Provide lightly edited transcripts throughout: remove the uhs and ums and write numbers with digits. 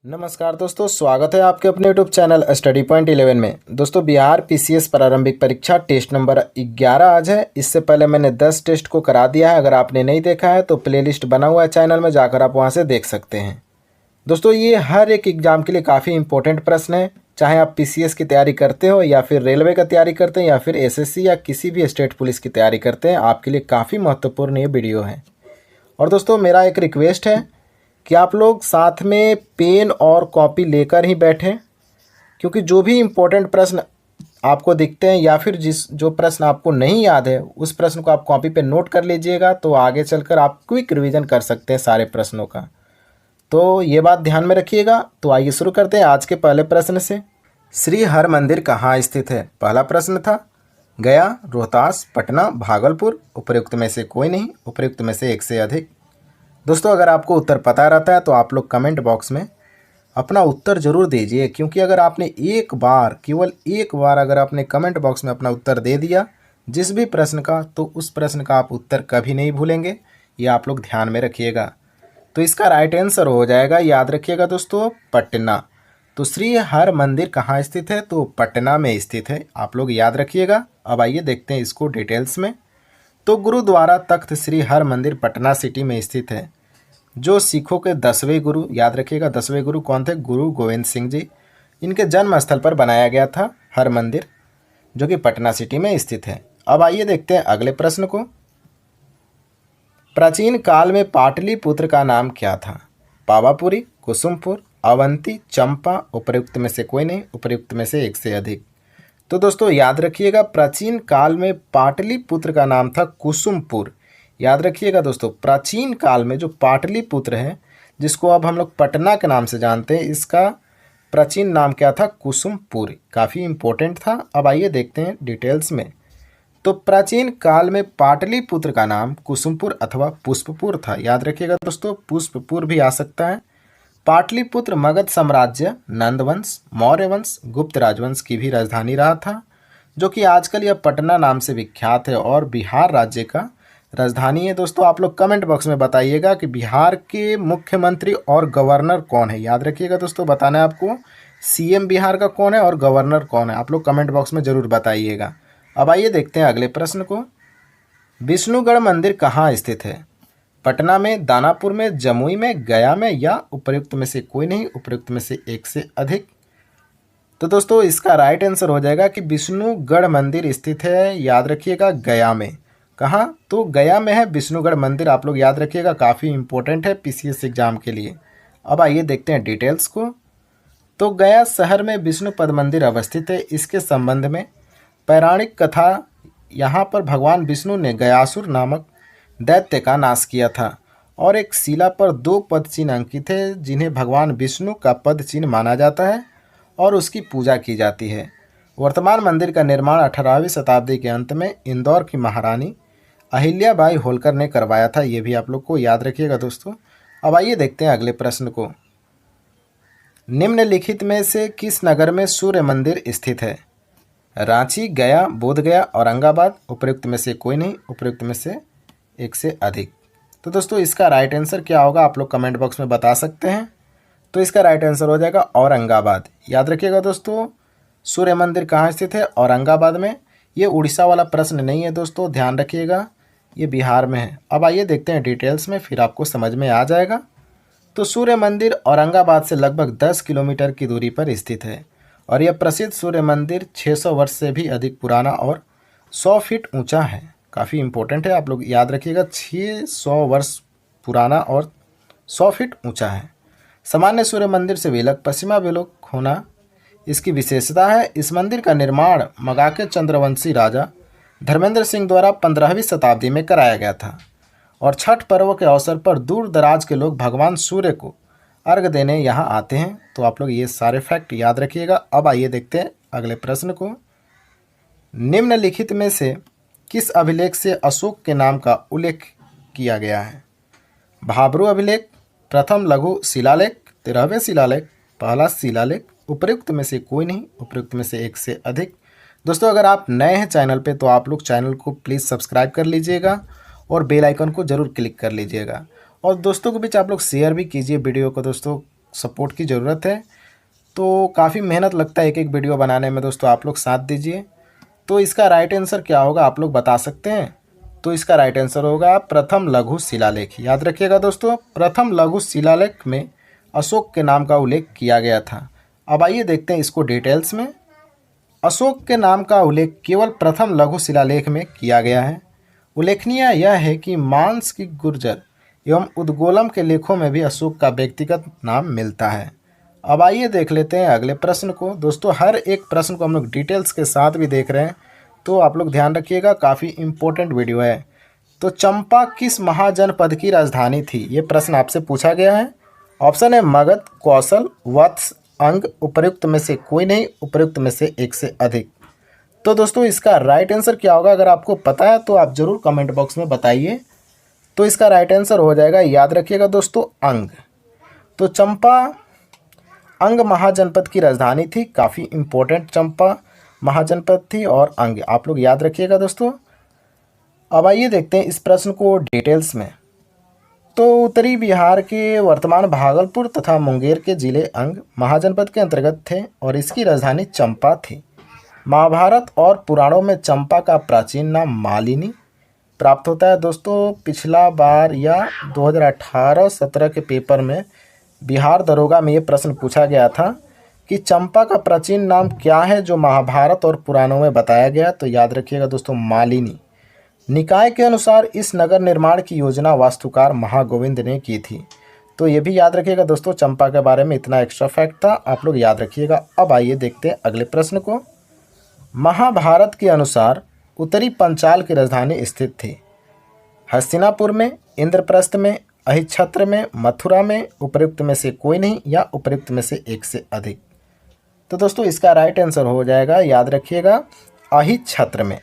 नमस्कार दोस्तों, स्वागत है आपके अपने यूट्यूब चैनल स्टडी पॉइंट 11 में। दोस्तों, बिहार पीसीएस प्रारंभिक परीक्षा टेस्ट नंबर 11 आज है। इससे पहले मैंने 10 टेस्ट को करा दिया है। अगर आपने नहीं देखा है तो प्लेलिस्ट बना हुआ है चैनल में, जाकर आप वहां से देख सकते हैं। दोस्तों, ये हर एक एग्जाम के लिए काफ़ी इंपॉर्टेंट प्रश्न है। चाहे आप पीसीएस की तैयारी करते हो या फिर रेलवे का तैयारी करते हैं या फिर एसएससी या किसी भी स्टेट पुलिस की तैयारी करते हैं, आपके लिए काफ़ी महत्वपूर्ण ये वीडियो है। और दोस्तों, मेरा एक रिक्वेस्ट है कि आप लोग साथ में पेन और कॉपी लेकर ही बैठें, क्योंकि जो भी इम्पोर्टेंट प्रश्न आपको दिखते हैं या फिर जो प्रश्न आपको नहीं याद है उस प्रश्न को आप कॉपी पे नोट कर लीजिएगा, तो आगे चलकर आप क्विक रिवीजन कर सकते हैं सारे प्रश्नों का। तो ये बात ध्यान में रखिएगा। तो आइए शुरू करते हैं आज के पहले प्रश्न से। श्री हर मंदिर कहाँ स्थित है? पहला प्रश्न था गया, रोहतास, पटना, भागलपुर। उपयुक्त में से कोई नहीं, उपयुक्त में से एक से अधिक। दोस्तों, अगर आपको उत्तर पता रहता है तो आप लोग कमेंट बॉक्स में अपना उत्तर ज़रूर दीजिए, क्योंकि अगर आपने एक बार, केवल एक बार अगर आपने कमेंट बॉक्स में अपना उत्तर दे दिया जिस भी प्रश्न का, तो उस प्रश्न का आप उत्तर कभी नहीं भूलेंगे। ये आप लोग ध्यान में रखिएगा। तो इसका राइट आंसर हो जाएगा, याद रखिएगा दोस्तों, पटना। तो श्री हर मंदिर कहाँ स्थित है? तो पटना में स्थित है, आप लोग याद रखिएगा। अब आइए देखते हैं इसको डिटेल्स में। तो गुरुद्वारा तख्त श्री हर मंदिर पटना सिटी में स्थित है, जो सिखों के 10वें गुरु, याद रखिएगा 10वें गुरु कौन थे? गुरु गोविंद सिंह जी। इनके जन्म स्थल पर बनाया गया था हर मंदिर, जो कि पटना सिटी में स्थित है। अब आइए देखते हैं अगले प्रश्न को। प्राचीन काल में पाटलिपुत्र का नाम क्या था? पावापुरी, कुसुमपुर, अवंती, चंपा। उपयुक्त में से कोई नहीं, उपयुक्त में से एक से अधिक। तो दोस्तों याद रखिएगा, प्राचीन काल में पाटलिपुत्र का नाम था कुसुमपुर। याद रखिएगा दोस्तों, प्राचीन काल में जो पाटलिपुत्र है, जिसको अब हम लोग पटना के नाम से जानते हैं, इसका प्राचीन नाम क्या था? कुसुमपुर। काफ़ी इम्पोर्टेंट था। अब आइए देखते हैं डिटेल्स में। तो प्राचीन काल में पाटलिपुत्र का नाम कुसुमपुर अथवा पुष्पपुर था। याद रखिएगा दोस्तों, पुष्पपुर भी आ सकता है। पाटलिपुत्र मगध साम्राज्य, नंदवंश, मौर्य वंश, गुप्त राजवंश की भी राजधानी रहा था, जो कि आजकल यह पटना नाम से विख्यात है और बिहार राज्य का राजधानी है। दोस्तों, आप लोग कमेंट बॉक्स में बताइएगा कि बिहार के मुख्यमंत्री और गवर्नर कौन है। याद रखिएगा दोस्तों, बताना है आपको सीएम बिहार का कौन है और गवर्नर कौन है। आप लोग कमेंट बॉक्स में ज़रूर बताइएगा। अब आइए देखते हैं अगले प्रश्न को। विष्णुगढ़ मंदिर कहाँ स्थित है? पटना में, दानापुर में, जमुई में, गया में, या उपयुक्त में से कोई नहीं, उपयुक्त में से एक से अधिक। तो दोस्तों इसका राइट आंसर हो जाएगा कि विष्णुगढ़ मंदिर स्थित है, याद रखिएगा, गया में। कहाँ? तो गया में है विष्णुगढ़ मंदिर। आप लोग याद रखिएगा, काफ़ी इंपॉर्टेंट है पीसीएस एग्जाम के लिए। अब आइए देखते हैं डिटेल्स को। तो गया शहर में विष्णुपद मंदिर अवस्थित है। इसके संबंध में पौराणिक कथा, यहाँ पर भगवान विष्णु ने गयासुर नामक दैत्य का नाश किया था और एक शिला पर 2 पद चिन्ह अंकित है, जिन्हें भगवान विष्णु का पद चिन्ह माना जाता है और उसकी पूजा की जाती है। वर्तमान मंदिर का निर्माण 18वीं शताब्दी के अंत में इंदौर की महारानी अहिल्याबाई होलकर ने करवाया था। ये भी आप लोग को याद रखिएगा दोस्तों। अब आइए देखते हैं अगले प्रश्न को। निम्नलिखित में से किस नगर में सूर्य मंदिर स्थित है? रांची, गया, बोधगया, औरंगाबाद। उपयुक्त में से कोई नहीं, उपयुक्त में से एक से अधिक। तो दोस्तों इसका राइट आंसर क्या होगा, आप लोग कमेंट बॉक्स में बता सकते हैं। तो इसका राइट आंसर हो जाएगा औरंगाबाद। याद रखिएगा दोस्तों, सूर्य मंदिर कहाँ स्थित है? औरंगाबाद में। ये उड़ीसा वाला प्रश्न नहीं है दोस्तों, ध्यान रखिएगा, ये बिहार में है। अब आइए देखते हैं डिटेल्स में, फिर आपको समझ में आ जाएगा। तो सूर्य मंदिर औरंगाबाद से लगभग 10 किलोमीटर की दूरी पर स्थित है और यह प्रसिद्ध सूर्य मंदिर 600 वर्ष से भी अधिक पुराना और 100 फीट ऊंचा है। काफ़ी इंपॉर्टेंट है, आप लोग याद रखिएगा, 600 वर्ष पुराना और 100 फीट ऊंचा है। सामान्य सूर्य मंदिर से विलग पश्चिमाभिमुख होना इसकी विशेषता है। इस मंदिर का निर्माण मगाके चंद्रवंशी राजा धर्मेंद्र सिंह द्वारा 15वीं शताब्दी में कराया गया था और छठ पर्व के अवसर पर दूर दराज के लोग भगवान सूर्य को अर्घ देने यहाँ आते हैं। तो आप लोग ये सारे फैक्ट याद रखिएगा। अब आइए देखते हैं अगले प्रश्न को। निम्नलिखित में से किस अभिलेख से अशोक के नाम का उल्लेख किया गया है? भाब्रू अभिलेख, प्रथम लघु शिलालेख, 13वें शिलालेख, पहला शिलालेख। उपयुक्त में से कोई नहीं, उपयुक्त में से एक से अधिक। दोस्तों अगर आप नए हैं चैनल पे तो आप लोग चैनल को प्लीज़ सब्सक्राइब कर लीजिएगा और बेल आइकन को ज़रूर क्लिक कर लीजिएगा और दोस्तों के बीच आप लोग शेयर भी कीजिए वीडियो को दोस्तों, सपोर्ट की ज़रूरत है। तो काफ़ी मेहनत लगता है एक एक वीडियो बनाने में दोस्तों, आप लोग साथ दीजिए। तो इसका राइट आंसर क्या होगा आप लोग बता सकते हैं? तो इसका राइट आंसर होगा प्रथम लघु शिलालेख। याद रखिएगा दोस्तों, प्रथम लघु शिलालेख में अशोक के नाम का उल्लेख किया गया था। अब आइए देखते हैं इसको डिटेल्स में। अशोक के नाम का उल्लेख केवल प्रथम लघु शिलालेख में किया गया है। उल्लेखनीय यह है कि मांस की गुर्जर एवं उद्गोलम के लेखों में भी अशोक का व्यक्तिगत नाम मिलता है। अब आइए देख लेते हैं अगले प्रश्न को। दोस्तों हर एक प्रश्न को हम लोग डिटेल्स के साथ भी देख रहे हैं, तो आप लोग ध्यान रखिएगा, काफ़ी इम्पोर्टेंट वीडियो है। तो चंपा किस महाजनपद की राजधानी थी, ये प्रश्न आपसे पूछा गया है। ऑप्शन है मगध, कौशल, वत्स, अंग, उपर्युक्त में से कोई नहीं, उपर्युक्त में से एक से अधिक। तो दोस्तों इसका राइट आंसर क्या होगा, अगर आपको पता है तो आप ज़रूर कमेंट बॉक्स में बताइए। तो इसका राइट आंसर हो जाएगा, याद रखिएगा दोस्तों, अंग। तो चंपा अंग महाजनपद की राजधानी थी, काफ़ी इम्पोर्टेंट चंपा महाजनपद थी, और अंग आप लोग याद रखिएगा दोस्तों। अब आइए देखते हैं इस प्रश्न को डिटेल्स में। तो उत्तरी बिहार के वर्तमान भागलपुर तथा मुंगेर के जिले अंग महाजनपद के अंतर्गत थे और इसकी राजधानी चंपा थी। महाभारत और पुराणों में चंपा का प्राचीन नाम मालिनी प्राप्त होता है। दोस्तों पिछला बार या 2018-17 के पेपर में बिहार दरोगा में ये प्रश्न पूछा गया था कि चंपा का प्राचीन नाम क्या है जो महाभारत और पुराणों में बताया गया। तो याद रखिएगा दोस्तों, मालिनी। निकाय के अनुसार इस नगर निर्माण की योजना वास्तुकार महागोविंद ने की थी। तो ये भी याद रखिएगा दोस्तों, चंपा के बारे में इतना एक्स्ट्रा फैक्ट था, आप लोग याद रखिएगा। अब आइए देखते हैं अगले प्रश्न को। महाभारत के अनुसार उत्तरी पंचाल की राजधानी स्थित थी हस्तिनापुर में, इंद्रप्रस्थ में, अहिच्छत्र में, मथुरा में, उपर्युक्त में से कोई नहीं या उपर्युक्त में से एक से अधिक। तो दोस्तों इसका राइट आंसर हो जाएगा, याद रखिएगा, अहिच्छत्र में।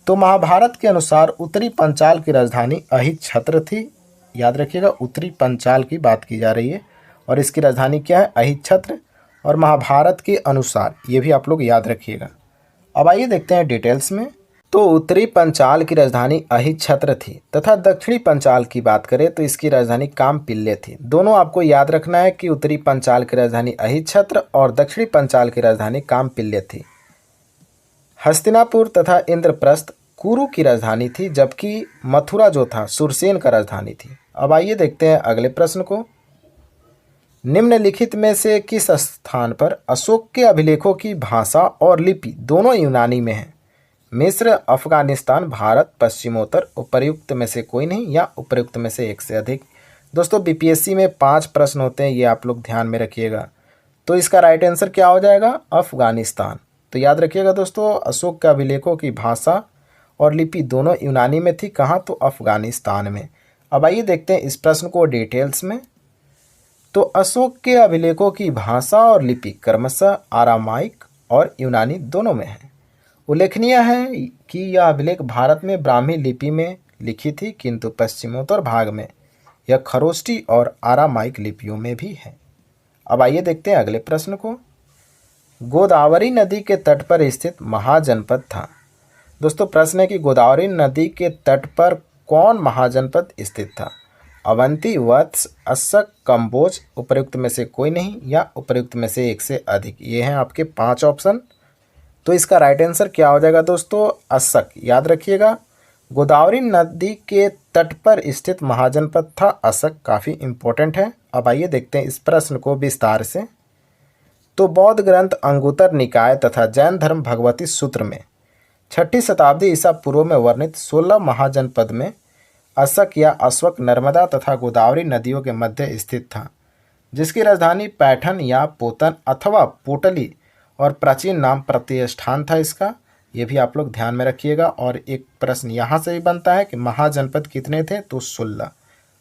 तो महाभारत के अनुसार उत्तरी पंचाल की राजधानी अहिच्छत्र थी। याद रखिएगा, उत्तरी पंचाल की बात की जा रही है और इसकी राजधानी क्या है, अहिच्छत्र। और महाभारत के अनुसार ये भी आप लोग याद रखिएगा। अब आइए देखते हैं डिटेल्स में। तो उत्तरी पंचाल की राजधानी अहिच्छत्र थी तथा दक्षिणी पंचाल की बात करें तो इसकी राजधानी कामपिल्य थी। दोनों आपको याद रखना है कि उत्तरी पंचाल की राजधानी अहिच्छत्र और दक्षिणी पंचाल की राजधानी कामपिल्य थी। हस्तिनापुर तथा इंद्रप्रस्थ कुरु की राजधानी थी, जबकि मथुरा जो था सुरसेन का राजधानी थी। अब आइए देखते हैं अगले प्रश्न को। निम्नलिखित में से किस स्थान पर अशोक के अभिलेखों की भाषा और लिपि दोनों यूनानी में है? मिस्र, अफगानिस्तान, भारत, पश्चिमोत्तर, उपर्युक्त में से कोई नहीं या उपर्युक्त में से एक से अधिक। दोस्तों बीपीएससी में 5 प्रश्न होते हैं, ये आप लोग ध्यान में रखिएगा। तो इसका राइट आंसर क्या हो जाएगा, अफगानिस्तान। तो याद रखिएगा दोस्तों, अशोक के अभिलेखों की भाषा और लिपि दोनों यूनानी में थी, कहाँ, तो अफगानिस्तान में। अब आइए देखते हैं इस प्रश्न को डिटेल्स में। तो अशोक के अभिलेखों की भाषा और लिपि क्रमशः आरामाइक और यूनानी दोनों में है। उल्लेखनीय है कि यह अभिलेख भारत में ब्राह्मी लिपि में लिखी थी, किंतु पश्चिमोत्तर भाग में यह खरोष्टी और आरामाइक लिपियों में भी है। अब आइए देखते हैं अगले प्रश्न को। गोदावरी नदी के तट पर स्थित महाजनपद था। दोस्तों प्रश्न है कि गोदावरी नदी के तट पर कौन महाजनपद स्थित था? अवंती, वत्स, अस्सक, कंबोज, उपर्युक्त में से कोई नहीं या उपर्युक्त में से एक से अधिक। ये हैं आपके 5 ऑप्शन। तो इसका राइट आंसर क्या हो जाएगा दोस्तों, अस्सक। याद रखिएगा, गोदावरी नदी के तट पर स्थित महाजनपद था अस्सक, काफ़ी इम्पोर्टेंट है। अब आइए देखते हैं इस प्रश्न को विस्तार से। तो बौद्ध ग्रंथ अंगुत्तर निकाय तथा जैन धर्म भगवती सूत्र में 6ठी शताब्दी ईसा पूर्व में वर्णित 16 महाजनपद में अस्सक या अस्वक नर्मदा तथा गोदावरी नदियों के मध्य स्थित था, जिसकी राजधानी पैठन या पोतन अथवा पोटली और प्राचीन नाम प्रतिष्ठान था इसका। ये भी आप लोग ध्यान में रखिएगा। और एक प्रश्न यहाँ से भी बनता है कि महाजनपद कितने थे, तो 16।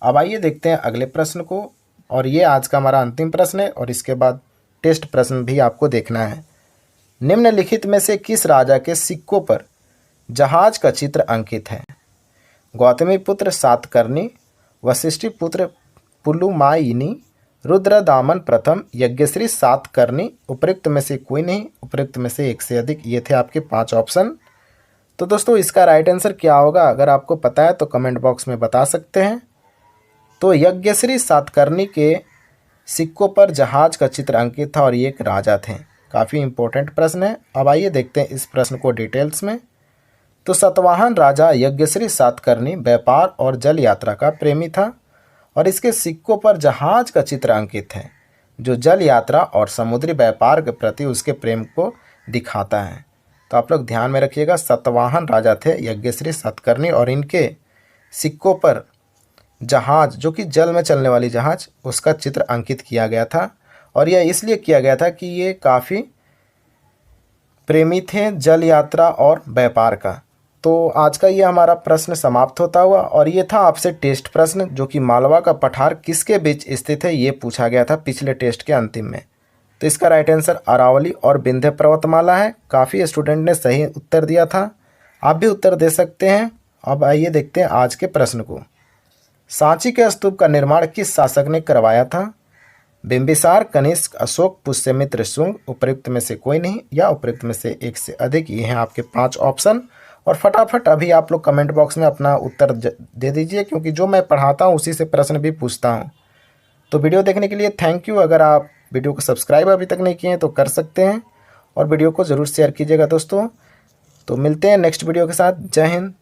अब आइए देखते हैं अगले प्रश्न को, और ये आज का हमारा अंतिम प्रश्न है और इसके बाद टेस्ट प्रश्न भी आपको देखना है। निम्नलिखित में से किस राजा के सिक्कों पर जहाज का चित्र अंकित है? गौतमी पुत्र सातकर्णी, वशिष्ठी पुत्र पुलुमायिनी, रुद्रदामन प्रथम, यज्ञश्री सातकर्णी, उपर्युक्त में से कोई नहीं, उपर्युक्त में से एक से अधिक। ये थे आपके 5 ऑप्शन। तो दोस्तों इसका राइट आंसर क्या होगा, अगर आपको पता है तो कमेंट बॉक्स में बता सकते हैं। तो यज्ञश्री सातकर्णी के सिक्कों पर जहाज का चित्र अंकित था और ये एक राजा थे। काफ़ी इंपॉर्टेंट प्रश्न है। अब आइए देखते हैं इस प्रश्न को डिटेल्स में। तो सतवाहन राजा यज्ञश्री सातकर्णी व्यापार और जल यात्रा का प्रेमी था और इसके सिक्कों पर जहाज का चित्र अंकित है जो जल यात्रा और समुद्री व्यापार के प्रति उसके प्रेम को दिखाता है। तो आप लोग ध्यान में रखिएगा, सतवाहन राजा थे यज्ञश्री सातकर्णी और इनके सिक्कों पर जहाज, जो कि जल में चलने वाली जहाज, उसका चित्र अंकित किया गया था और यह इसलिए किया गया था कि ये काफ़ी प्रेमी थे जल यात्रा और व्यापार का। तो आज का ये हमारा प्रश्न समाप्त होता हुआ और ये था आपसे टेस्ट प्रश्न, जो कि मालवा का पठार किसके बीच स्थित है ये पूछा गया था पिछले टेस्ट के अंतिम में। तो इसका राइट आंसर अरावली और विंध्य पर्वतमाला है। काफ़ी स्टूडेंट ने सही उत्तर दिया था, आप भी उत्तर दे सकते हैं। अब आइए देखते हैं आज के प्रश्न को। सांची के स्तूप का निर्माण किस शासक ने करवाया था? बिंबिसार, कनिष्क, अशोक, पुष्यमित्र, शुंग, उपयुक्त में से कोई नहीं या उपयुक्त में से एक से अधिक। ये हैं आपके 5 ऑप्शन और फटाफट अभी आप लोग कमेंट बॉक्स में अपना उत्तर दे दीजिए, क्योंकि जो मैं पढ़ाता हूँ उसी से प्रश्न भी पूछता हूँ। तो वीडियो देखने के लिए थैंक यू। अगर आप वीडियो को सब्सक्राइब अभी तक नहीं किए हैं तो कर सकते हैं और वीडियो को ज़रूर शेयर कीजिएगा दोस्तों। तो मिलते हैं नेक्स्ट वीडियो के साथ। जय हिंद।